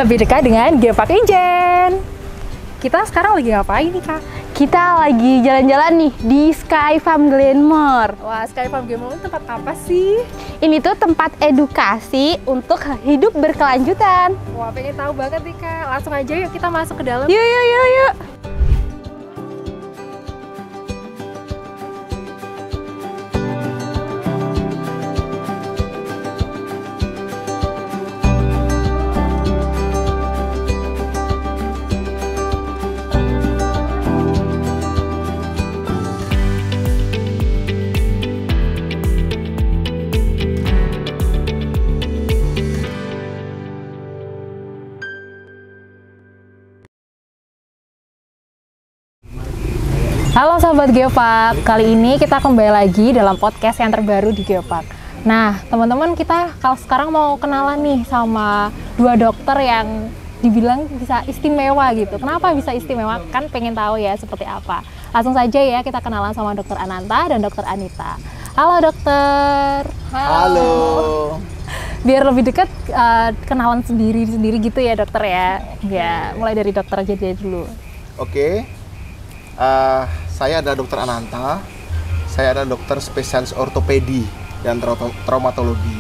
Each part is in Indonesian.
lebih dekat dengan Geopark Ijen. Kita sekarang lagi ngapain nih, Kak? Kita lagi jalan-jalan nih di Sky Farm Glenmore. Wah, Sky Farm Glenmore itu tempat apa sih? Ini tuh tempat edukasi untuk hidup berkelanjutan. Wah, pengen tahu banget nih, Kak. Langsung aja yuk kita masuk ke dalam. Yuk, yuk, yuk, yuk. Halo Sobat Geopark, kali ini kita kembali lagi dalam podcast yang terbaru di Geopark. Nah, teman-teman, kita kalau sekarang mau kenalan nih sama dua dokter yang dibilang bisa istimewa gitu. Kenapa bisa istimewa? Kan pengen tahu ya seperti apa. Langsung saja ya kita kenalan sama Dokter Ananta dan Dokter Anita. Halo dokter. Halo. Biar lebih dekat kenalan sendiri gitu ya dokter ya. Ya, mulai dari dokter aja dulu. Oke. Saya adalah Dokter Ananta. Saya adalah dokter spesialis ortopedi dan traumatologi.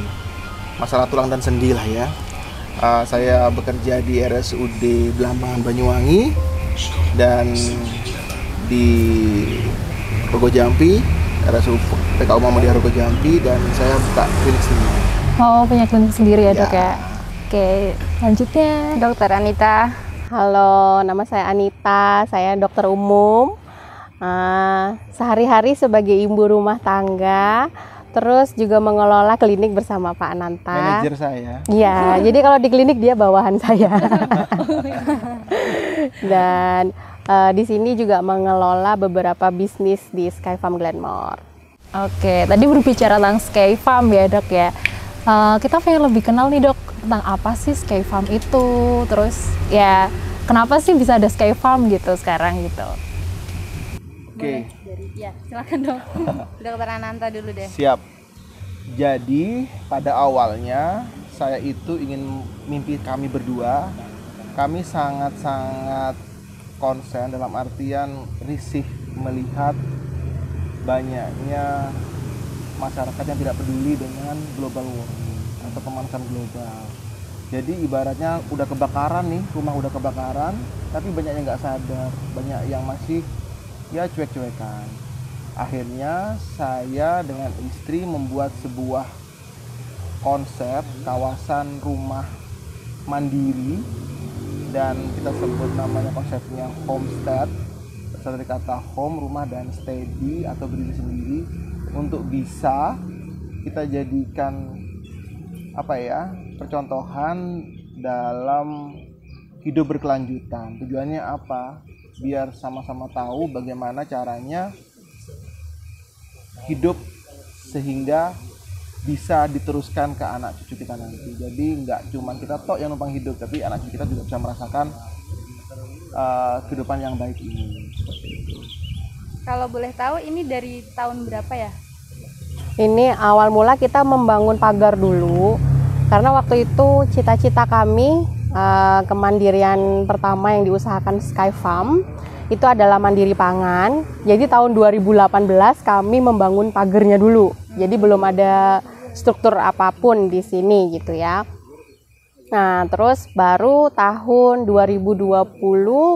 Masalah tulang dan sendi lah ya. Saya bekerja di RSUD Belambangan Banyuwangi dan di Rogo Jampi, RSUD PKU Muhammadiyah Rogo Jampi, dan saya buka klinik sendiri. Oh, punya klinik sendiri ya, Dok Ya. ya. Oke, lanjutnya. Dokter Anita. Halo, nama saya Anita. Saya dokter umum. Sehari-hari sebagai ibu rumah tangga, terus juga mengelola klinik bersama Pak Ananta. Manajer saya. Iya, jadi kalau di klinik dia bawahan saya. Dan di sini juga mengelola beberapa bisnis di Sky Farm Glenmore. Oke, tadi berbicara tentang Sky Farm ya, Dok ya. Kita pengen lebih kenal nih, Dok, tentang apa sih Sky Farm itu. Terus ya, kenapa sih bisa ada Sky Farm gitu sekarang gitu. Oke. Ya, silakan dok. Dokter Ananta dulu deh. Siap. Jadi pada awalnya saya itu ingin mimpi kami berdua. Kami sangat-sangat konsen dalam artian risih melihat banyaknya masyarakat yang tidak peduli dengan global warming atau pemanasan global. Jadi ibaratnya udah kebakaran nih, rumah udah kebakaran, tapi banyak yang nggak sadar, banyak yang masih ya cuek-cuekan. Akhirnya saya dengan istri membuat sebuah konsep kawasan rumah mandiri, dan kita sebut namanya konsepnya homestead, berasal dari kata home, rumah, dan steady atau berdiri sendiri, untuk bisa kita jadikan percontohan dalam hidup berkelanjutan. Tujuannya apa? Biar sama-sama tahu bagaimana caranya hidup sehingga bisa diteruskan ke anak cucu kita nanti. Jadi nggak cuma kita tok yang numpang hidup, tapi anak cucu kita juga bisa merasakan kehidupan yang baik ini. Seperti itu. Kalau boleh tahu ini dari tahun berapa ya? Ini awal mula kita membangun pagar dulu, karena waktu itu cita-cita kami, kemandirian pertama yang diusahakan Sky Farm itu adalah mandiri pangan. Jadi tahun 2018 kami membangun pagernya dulu. Jadi belum ada struktur apapun di sini gitu ya. Nah, terus baru tahun 2020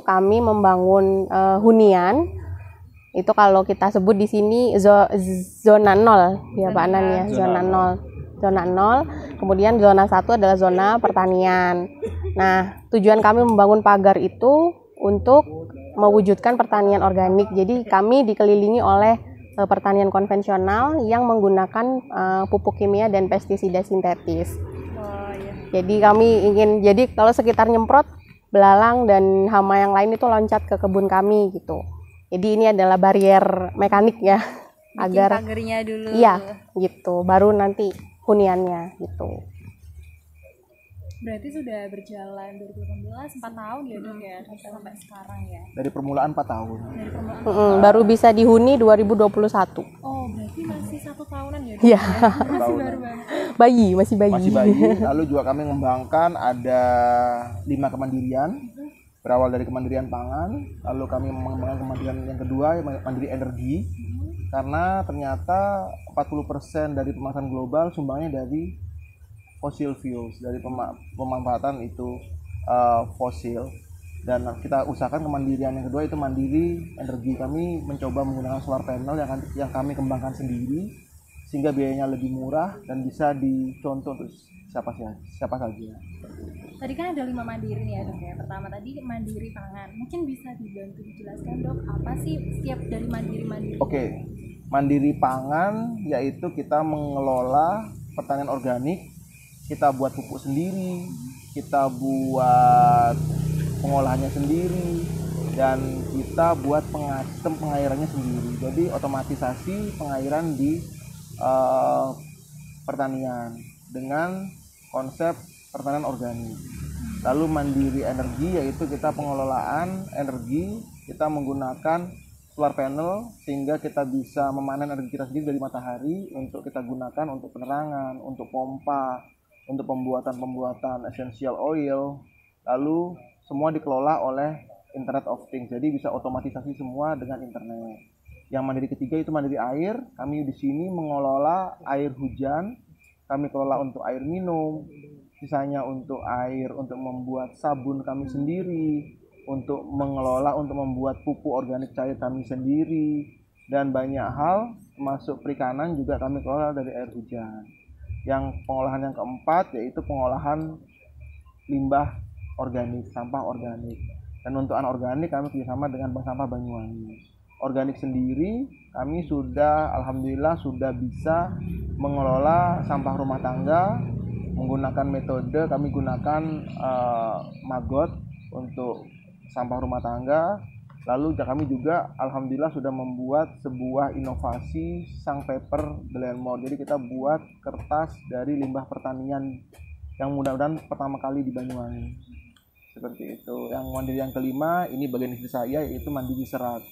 kami membangun hunian. Itu kalau kita sebut di sini zona 0 ya Pak Anan ya, zona 0. Zona 0, kemudian zona 1 adalah zona pertanian. Nah, tujuan kami membangun pagar itu untuk mewujudkan pertanian organik. Jadi kami dikelilingi oleh pertanian konvensional yang menggunakan pupuk kimia dan pestisida sintetis. Oh, iya. Jadi kami ingin, jadi kalau sekitar nyemprot, belalang dan hama yang lain itu loncat ke kebun kami gitu. Jadi ini adalah barier mekanik ya. Bikin pagernya dulu. Iya, gitu. Baru nanti huniannya gitu. Berarti sudah berjalan 2018 4 tahun ya Dok ya, sampai sekarang ya. Dari permulaan 4 tahun. Dari permulaan. Baru bisa dihuni 2021. Oh, berarti masih 1 tahunan ya Dok? Iya. Masih baru banget. Masih bayi. Masih bayi. Lalu juga kami mengembangkan ada 5 kemandirian. Berawal dari kemandirian pangan, lalu kami mengembangkan kemandirian yang kedua, mandiri energi. Karena ternyata 40% dari pemanasan global sumbangnya dari fossil fuels, dari pemanfaatan itu fosil. Dan kita usahakan kemandirian yang kedua itu mandiri energi. Kami mencoba menggunakan solar panel yang kami kembangkan sendiri, sehingga biayanya lebih murah dan bisa dicontoh untuk siapa saja. Tadi kan ada 5 mandiri nih ya Dok ya. Pertama tadi mandiri pangan. Mungkin bisa dibantu dijelaskan Dok, apa sih setiap dari mandiri-mandiri? Oke. Mandiri pangan yaitu kita mengelola pertanian organik, kita buat pupuk sendiri, kita buat pengolahannya sendiri, dan kita buat sistem pengairannya sendiri. Jadi otomatisasi pengairan di pertanian dengan konsep pertanian organik. Lalu mandiri energi yaitu kita pengelolaan energi, kita menggunakan solar panel sehingga kita bisa memanen energi kita sendiri dari matahari untuk kita gunakan untuk penerangan, untuk pompa, untuk pembuatan essential oil. Lalu semua dikelola oleh Internet of Things, jadi bisa otomatisasi semua dengan internet. Yang mandiri ketiga itu mandiri air. Kami di sini mengelola air hujan, kami kelola untuk air minum, sisanya untuk air untuk membuat sabun kami sendiri, untuk mengelola untuk membuat pupuk organik cair kami sendiri, dan banyak hal termasuk perikanan juga kami kelola dari air hujan. Yang pengolahan yang keempat yaitu pengolahan limbah organik, sampah organik. Dan untuk anorganik kami kerjasama dengan Bank Sampah Banyuwangi. Organik sendiri kami alhamdulillah sudah bisa mengelola sampah rumah tangga menggunakan metode, kami gunakan maggot untuk sampah rumah tangga. Lalu kami juga alhamdulillah sudah membuat sebuah inovasi Sang Paper Glenmore. Jadi kita buat kertas dari limbah pertanian yang mudah-mudahan pertama kali di Banyuwangi. Seperti itu. Yang mandiri yang kelima ini bagian istri saya, yaitu mandiri serat.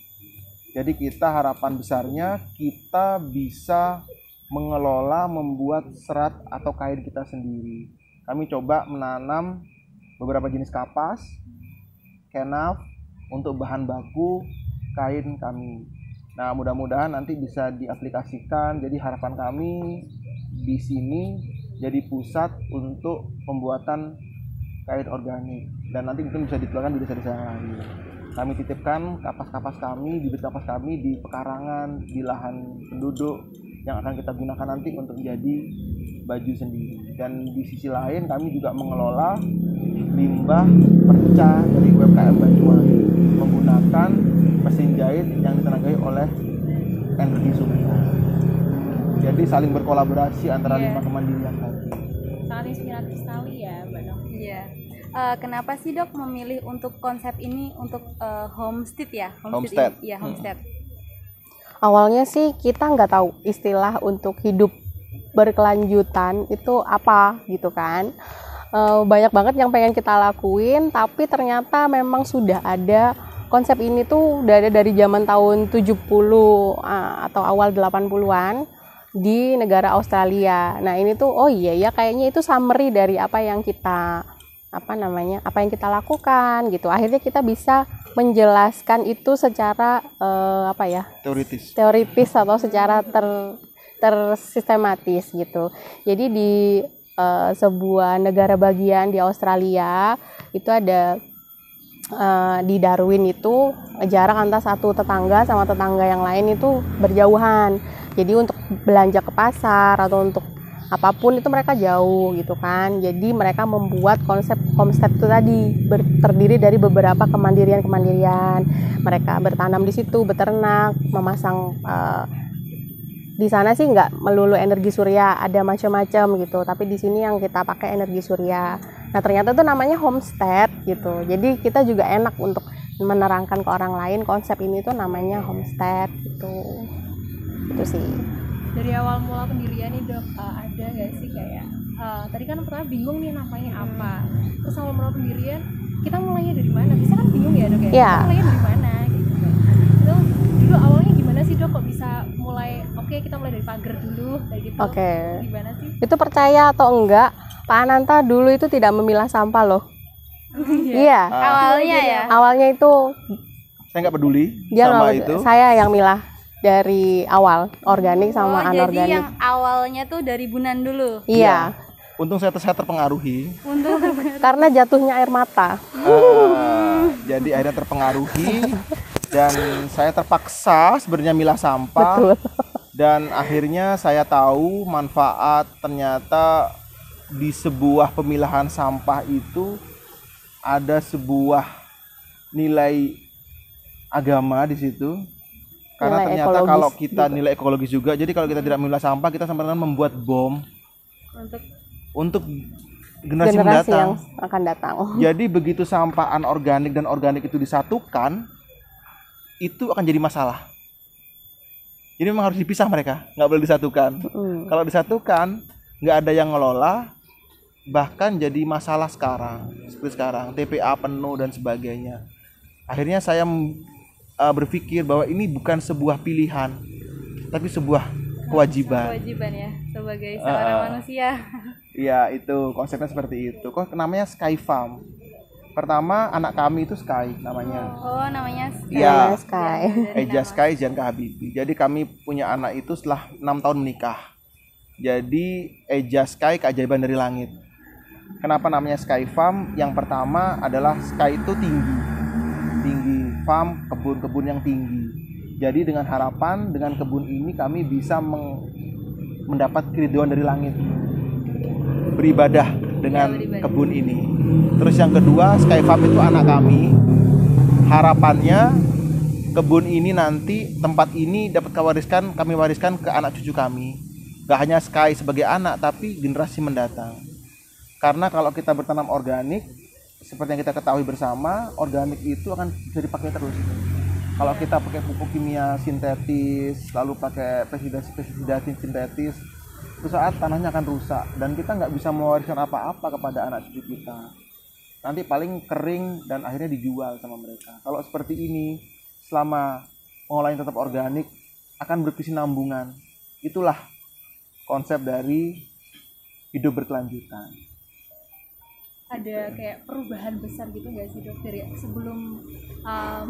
Jadi kita harapan besarnya kita bisa mengelola, membuat serat atau kain kita sendiri. Kami coba menanam beberapa jenis kapas, kenaf untuk bahan baku kain kami. Nah, mudah-mudahan nanti bisa diaplikasikan. Jadi harapan kami di sini jadi pusat untuk pembuatan kain organik, dan nanti mungkin bisa ditularkan di desa-desa yang lain. Kami titipkan kapas-kapas kami, bibit kapas kami di pekarangan, di lahan penduduk yang akan kita gunakan nanti untuk menjadi baju sendiri. Dan di sisi lain kami juga mengelola limbah perca dari UMKM Banyuwangi menggunakan mesin jahit yang ditenagai oleh energi surya. Jadi saling berkolaborasi antara 5 kemandirian tadi. Sangat inspiratif sekali ya Mbak Dok. Iya. Kenapa sih Dok memilih untuk konsep ini untuk homestead ya? Homestead. Iya, homestead. Awalnya sih kita nggak tahu istilah untuk hidup berkelanjutan itu apa gitu kan. Banyak banget yang pengen kita lakuin, tapi ternyata memang sudah ada konsep ini tuh udah ada dari zaman tahun 70 atau awal 80-an di negara Australia. Nah ini tuh oh iya ya kayaknya itu summary dari apa yang kita lakukan gitu. Akhirnya kita bisa menjelaskan itu secara teoritis atau secara tersistematis gitu. Jadi di sebuah negara bagian di Australia itu ada di Darwin itu jarak antara satu tetangga sama tetangga yang lain itu berjauhan. Jadi untuk belanja ke pasar atau untuk apapun itu mereka jauh gitu kan. Jadi mereka membuat konsep homestead itu tadi terdiri dari beberapa kemandirian. Mereka bertanam di situ, beternak, memasang di sana sih nggak melulu energi surya, ada macam-macam gitu. Tapi di sini yang kita pakai energi surya. Nah ternyata itu namanya homestead gitu. Jadi kita juga enak untuk menerangkan ke orang lain konsep ini tuh namanya homestead gitu. Itu sih. Dari awal mula pendirian nih Dok, ada nggak sih kayak tadi kan pertama bingung nih namanya apa. Terus awal mula pendirian kita mulainya dari mana? Bisa kan bingung ya dok ya? Iya. Kita mulainya dari mana gitu kan. Itu dulu awalnya gimana sih dok kok bisa mulai kita mulai dari pagar dulu kayak gitu. Oke. Gimana sih? Itu percaya atau enggak, Pak Ananta dulu itu tidak memilah sampah loh. Iya. Awalnya ya. Awalnya itu Saya nggak peduli dia sama nggak- itu. saya yang milah dari awal, organik sama Jadi anorganik. yang awalnya tuh dari Bunan dulu. Iya. Untung saya terpengaruhi. Untuk Karena jatuhnya air mata. Jadi akhirnya terpengaruhi dan saya terpaksa sebenarnya milah sampah. Betul. Dan akhirnya saya tahu manfaat ternyata di sebuah pemilahan sampah itu ada sebuah nilai agama di situ. Karena Nilai ternyata ekologis kalau kita nilai ekologis juga, jadi kalau kita tidak memilah sampah, kita sebenarnya membuat bom untuk generasi Generasi mendatang. yang akan datang. Jadi begitu sampah anorganik dan organik itu disatukan, itu akan jadi masalah. Jadi memang harus dipisah mereka, nggak boleh disatukan. Kalau disatukan, nggak ada yang ngelola, bahkan jadi masalah sekarang. Seperti sekarang, TPA penuh dan sebagainya. Akhirnya saya berpikir bahwa ini bukan sebuah pilihan, tapi sebuah kewajiban. kewajiban ya sebagai seorang manusia. Iya, itu konsepnya seperti itu. Kok namanya Sky Farm? Pertama anak kami itu Sky namanya. Oh, namanya Iya. Sky. Eja Sky Janka Habibi. Jadi kami punya anak itu setelah 6 tahun menikah. Jadi Eja Sky keajaiban dari langit. Kenapa namanya Sky Farm? Yang pertama adalah Sky itu tinggi, farm kebun-kebun yang tinggi. Jadi dengan harapan dengan kebun ini kami bisa mendapat keridhaan dari langit, beribadah dengan kebun ini. Terus yang kedua, Sky Farm itu anak kami. Harapannya kebun ini nanti, tempat ini dapat kami wariskan ke anak cucu kami. Gak hanya Sky sebagai anak, tapi generasi mendatang. Karena kalau kita bertanam organik, seperti yang kita ketahui bersama, organik itu akan bisa dipakai terus. Kalau kita pakai pupuk kimia sintetis, lalu pakai pestisida sintetis, suatu saat tanahnya akan rusak dan kita nggak bisa mewariskan apa-apa kepada anak cucu kita. Nanti paling kering dan akhirnya dijual sama mereka. Kalau seperti ini, selama pengolahan tetap organik, akan berkesinambungan. Itulah konsep dari hidup berkelanjutan. Ada kayak perubahan besar gitu nggak sih dok dari sebelum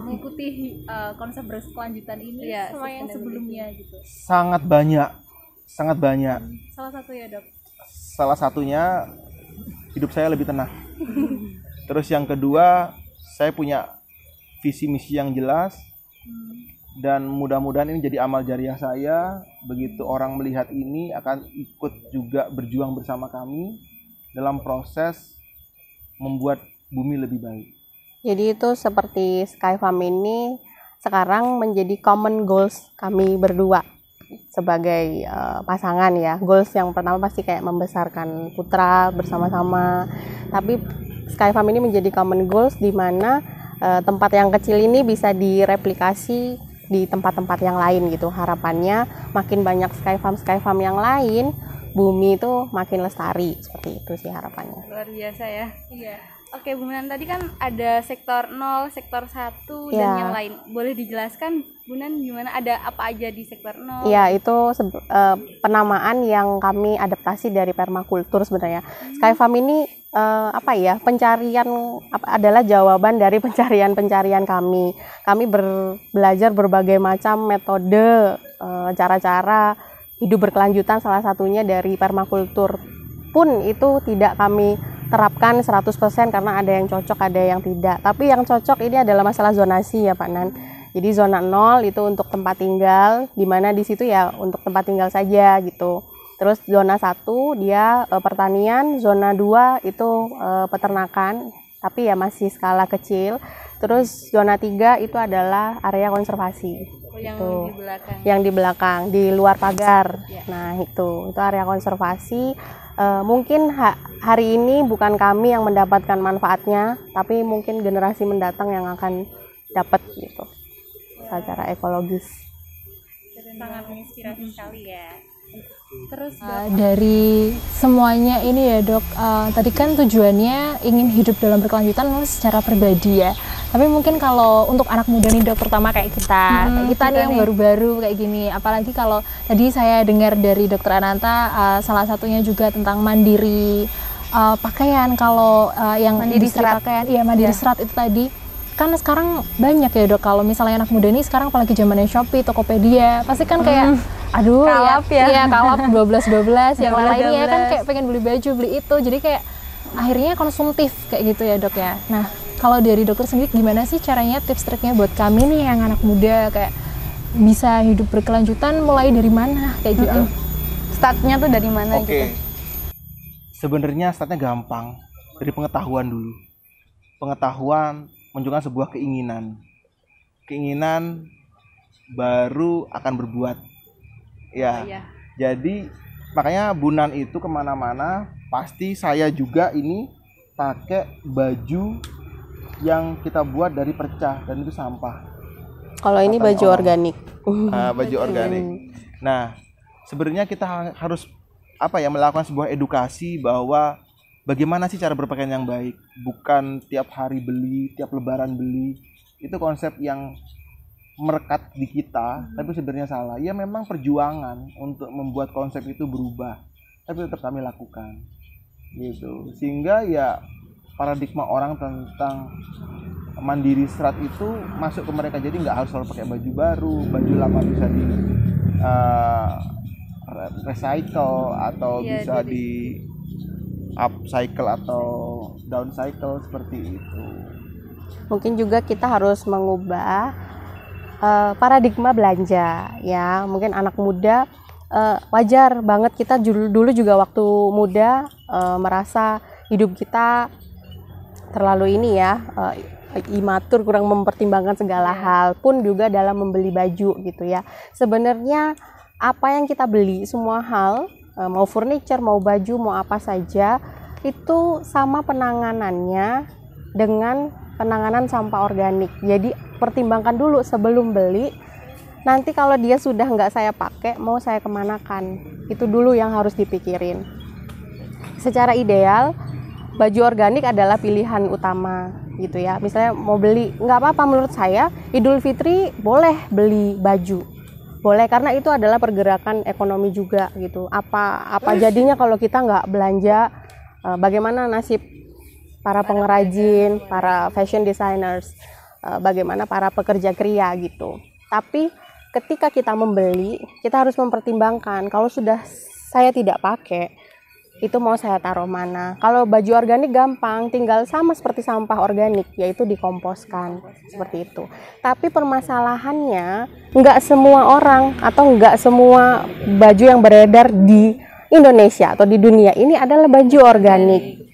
mengikuti konsep berkelanjutan ini Iya, sama yang sebelumnya gitu? Sangat banyak. Salah satu ya dok. Salah satunya hidup saya lebih tenang. Terus yang kedua, saya punya visi misi yang jelas dan mudah-mudahan ini jadi amal jariah saya. Begitu orang melihat ini akan ikut juga berjuang bersama kami dalam proses membuat bumi lebih baik. Jadi itu seperti Sky Farm ini sekarang menjadi common goals kami berdua sebagai pasangan ya. Goals yang pertama pasti kayak membesarkan putra bersama-sama. Tapi Sky Farm ini menjadi common goals di mana tempat yang kecil ini bisa direplikasi di tempat-tempat yang lain gitu. Harapannya makin banyak Sky Farm yang lain, bumi itu makin lestari. Seperti itu sih harapannya. Luar biasa ya. Iya. Oke, Bu Nan, tadi kan ada sektor 0, sektor 1 dan Ya. yang lain. Boleh dijelaskan Bu Nan gimana, ada apa aja di sektor 0? Iya, itu penamaan yang kami adaptasi dari permakultur sebenarnya. Sky Farm ini pencarian adalah jawaban dari pencarian kami. Kami belajar berbagai macam metode, cara-cara hidup berkelanjutan, salah satunya dari permakultur. Pun itu tidak kami terapkan 100% karena ada yang cocok, ada yang tidak. Tapi yang cocok ini adalah masalah zonasi ya Pak Nan. Jadi zona 0 itu untuk tempat tinggal, di mana di situ ya untuk tempat tinggal saja gitu. Terus zona 1 dia pertanian, zona 2 itu peternakan, tapi ya masih skala kecil. Terus zona 3 itu adalah area konservasi. Yang Itu. di belakang. Yang di belakang, di luar pagar. Nah itu area konservasi. Mungkin hari ini bukan kami yang mendapatkan manfaatnya, tapi mungkin generasi mendatang yang akan dapat gitu secara ekologis. Sangat menginspirasi sekali ya. Terus dari semuanya ini ya dok, tadi kan tujuannya ingin hidup dalam berkelanjutan secara pribadi ya. Tapi mungkin kalau untuk anak muda nih dok, terutama kayak kita nih yang baru-baru kayak gini, apalagi kalau tadi saya dengar dari dokter Ananta, salah satunya juga tentang mandiri pakaian, kalau yang Mandiri industri serat. pakaian, iya mandiri serat itu tadi. Kan sekarang banyak ya dok, kalau misalnya anak muda ini sekarang apalagi zamannya Shopee, Tokopedia, pasti kan kayak aduh Kalap ya. iya kalap 12 yang lainnya kan 12. kayak pengen beli baju, beli itu, jadi kayak akhirnya konsumtif kayak gitu ya dok ya. Nah kalau dari dokter sendiri gimana sih caranya, tips triknya buat kami nih yang anak muda kayak bisa hidup berkelanjutan, mulai dari mana kayak gitu? startnya tuh dari mana Oke. gitu? Sebenarnya startnya gampang, dari pengetahuan dulu. Pengetahuan menunjukkan sebuah keinginan. Keinginan baru akan berbuat. Ya. Iya. Jadi makanya Bunan itu kemana-mana pasti saya juga ini pakai baju yang kita buat dari percah dan itu sampah. Kalau ini Katanya baju orang. organik. Baju organik. Nah, sebenarnya kita harus melakukan sebuah edukasi bahwa bagaimana sih cara berpakaian yang baik, bukan tiap hari beli, tiap lebaran beli. Itu konsep yang merekat di kita, tapi sebenarnya salah. Ya memang perjuangan untuk membuat konsep itu berubah, tapi tetap kami lakukan. Gitu. Sehingga ya paradigma orang tentang mandiri serat itu masuk ke mereka, jadi nggak harus selalu pakai baju baru, baju lama bisa di recycle atau Iya, bisa di upcycle atau downcycle seperti itu. Mungkin juga kita harus mengubah paradigma belanja ya. Mungkin anak muda wajar banget, kita dulu juga waktu muda merasa hidup kita terlalu ini ya, imatur, kurang mempertimbangkan segala hal, pun juga dalam membeli baju gitu ya. Sebenarnya apa yang kita beli, semua hal, mau furniture, mau baju, mau apa saja, itu sama penanganannya dengan penanganan sampah organik. Jadi pertimbangkan dulu sebelum beli. Nanti kalau dia sudah nggak saya pakai, mau saya kemanakan, itu dulu yang harus dipikirin. Secara ideal, baju organik adalah pilihan utama gitu ya. Misalnya mau beli, nggak apa-apa menurut saya, Idul Fitri boleh beli baju, boleh, karena itu adalah pergerakan ekonomi juga gitu. Apa jadinya kalau kita nggak belanja? Bagaimana nasib para pengrajin, para fashion designers, bagaimana para pekerja kria gitu. Tapi ketika kita membeli, kita harus mempertimbangkan, kalau sudah saya tidak pakai, itu mau saya taruh mana. Kalau baju organik gampang, tinggal sama seperti sampah organik, yaitu dikomposkan, seperti itu. Tapi permasalahannya, nggak semua orang atau nggak semua baju yang beredar di Indonesia atau di dunia ini adalah baju organik.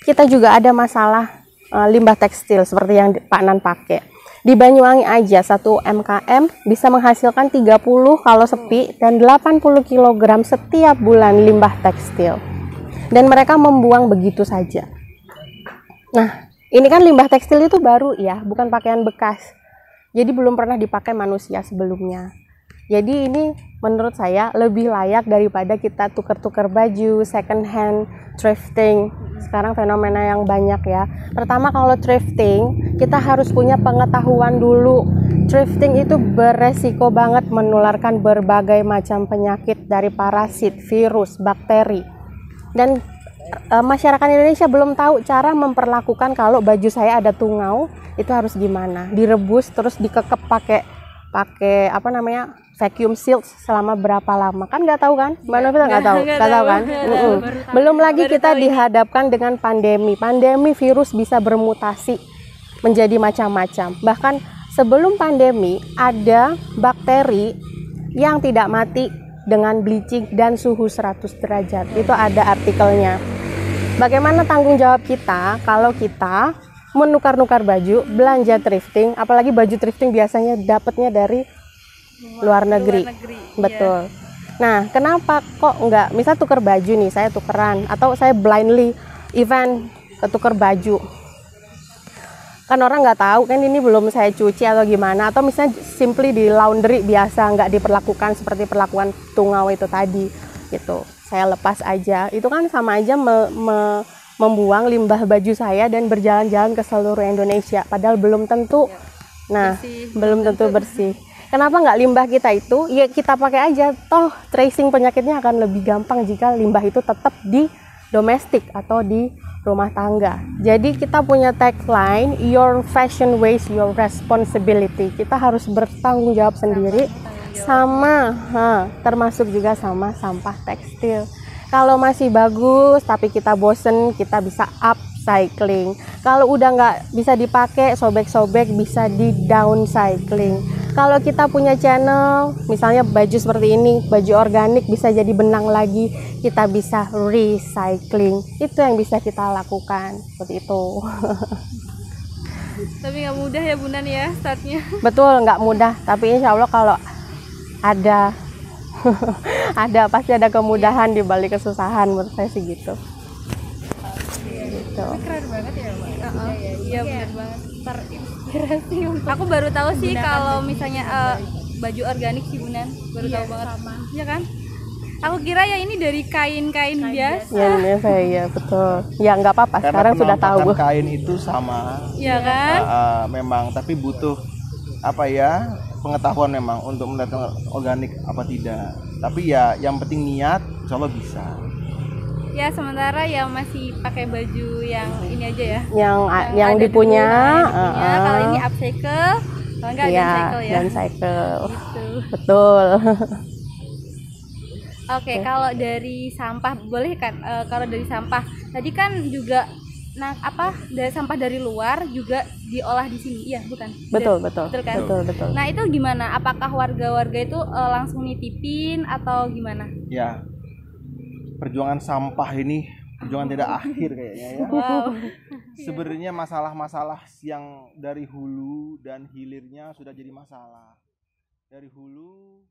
Kita juga ada masalah limbah tekstil seperti yang Pak Nan pakai. Di Banyuwangi aja 1 MKM bisa menghasilkan 30 kalau sepi dan 80 kg setiap bulan limbah tekstil. Dan mereka membuang begitu saja. Nah, ini kan limbah tekstil itu baru ya, bukan pakaian bekas. Jadi belum pernah dipakai manusia sebelumnya. Jadi ini menurut saya lebih layak daripada kita tukar-tukar baju, second hand, thrifting. Sekarang fenomena yang banyak ya. Pertama, kalau thrifting, kita harus punya pengetahuan dulu. Thrifting itu beresiko banget menularkan berbagai macam penyakit dari parasit, virus, bakteri. Dan masyarakat Indonesia belum tahu cara memperlakukan kalau baju saya ada tungau, itu harus gimana. Direbus terus dikekep pakai vacuum sealed selama berapa lama, kan nggak tahu kan, Mbak Novita nggak tahu kan. Belum lagi kita dihadapkan dengan pandemi virus bisa bermutasi menjadi macam-macam. Bahkan sebelum pandemi ada bakteri yang tidak mati dengan bleaching dan suhu 100 derajat, itu ada artikelnya. Bagaimana tanggung jawab kita kalau kita menukar-nukar baju, belanja thrifting, apalagi baju thrifting biasanya dapatnya dari luar negeri. Betul. Nah, kenapa kok enggak, misal tukar baju nih, saya tukeran, atau saya blindly event ketukar baju, kan orang nggak tahu kan ini belum saya cuci atau gimana, atau misalnya simply di laundry biasa, nggak diperlakukan seperti perlakuan tungau itu tadi. gitu. Saya lepas aja. Itu kan sama aja membuang limbah baju saya dan berjalan-jalan ke seluruh Indonesia. Padahal belum tentu, belum tentu bersih. Kenapa nggak limbah kita itu? Ya kita pakai aja. Toh tracing penyakitnya akan lebih gampang jika limbah itu tetap di domestik atau di rumah tangga. Jadi kita punya tagline, your fashion waste, your responsibility. Kita harus bertanggung jawab sendiri termasuk juga sama sampah tekstil. Kalau masih bagus tapi kita bosen, kita bisa upcycling. Kalau udah nggak bisa dipakai, sobek-sobek, bisa di downcycling. Kalau kita punya channel, misalnya baju seperti ini, baju organik bisa jadi benang lagi, kita bisa recycling. Itu yang bisa kita lakukan, seperti itu. Tapi nggak mudah ya Bunda nih ya startnya. Betul, nggak mudah. Tapi insya Allah kalau ada pasti ada kemudahan di balik kesusahan, menurut saya sih gitu. Gitu. Keren banget ya Mbak. Iya benar banget. Terinspirasi untuk. Aku baru tahu sih kalau misalnya baju organik sih Bunan, baru tahu banget. Iya kan? Aku kira ya ini dari kain-kain biasa. Ya betul. Ya nggak apa-apa. Sekarang sudah tahu. Kain itu sama. Iya kan? Memang, tapi butuh pengetahuan memang untuk mendatangkan organik apa tidak. Tapi ya yang penting niat, insya Allah bisa. Ya sementara yang masih pakai baju yang ini aja ya. Yang dipunya. Kalau ini upcycle, kalau enggak downcycle ya. Downcycle. Gitu. Betul. Oke, kalau dari sampah boleh kan? Kalau dari sampah tadi kan juga dari sampah dari luar juga diolah di sini, iya bukan? Betul kan? Betul. Nah itu gimana? Apakah warga-warga itu langsung nitipin atau gimana? Ya, perjuangan sampah ini perjuangan tidak akhir kayaknya ya. Wow. Sebenarnya masalah-masalah yang dari hulu dan hilirnya sudah jadi masalah. Dari hulu